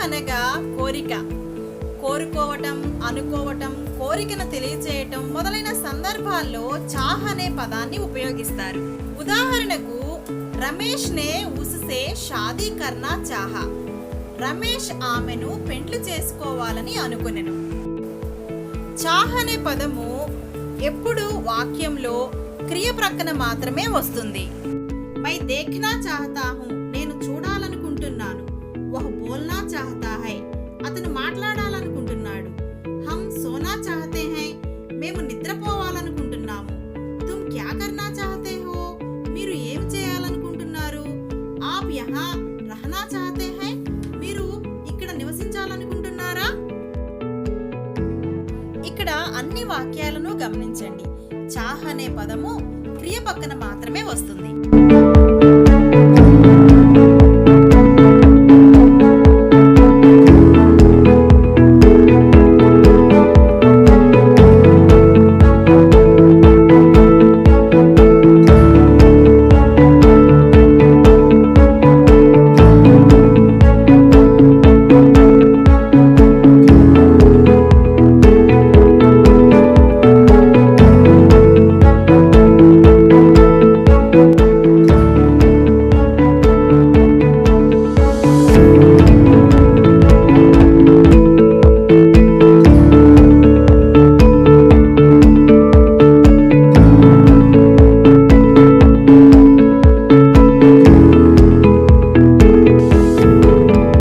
అనగా కోరిక, కోరుకోవటం, అనుకోవటం, కోరికను తెలియజేయటం మొదలైన సందర్భాల్లో చాహ్ అనే పదాన్ని ఉపయోగిస్తారు. ఉదాహరణకు రమేష్ నే ఉస్సే షాదీ కర్నా చాహా. రమేష్ ఆమెను పెండ్లి చేసుకోవాలని అనుకునెను. చాహ్ అనే పదము ఎప్పుడు వాక్యంలో క్రియ ప్రక్కన మాత్రమే వస్తుంది. మై దేఖ్నా చాహతా హూ, నేను చూడాలనుకుంటున్నాను. వహ్ బోల్నా చాహతా హై, అతను మాట్లాడాలనుకుంటున్నాడు. హమ్ సోనా చాహతే హై, మేము నిద్రపోవాలనుకుంటున్నాము. తుమ్ క్యా కర్నా చాహతే హో, మీరు ఏం చేయాలనుకుంటున్నారు. ఆప్ యహా రహనా చాహతే హై, మీరు ఇక్కడ నివసించాలనుకుంటున్నారా. ఇక్కడ అన్ని వాక్యాలను గమనించండి. చాహ్ అనే పదము క్రియ పక్కన మాత్రమే వస్తుంది.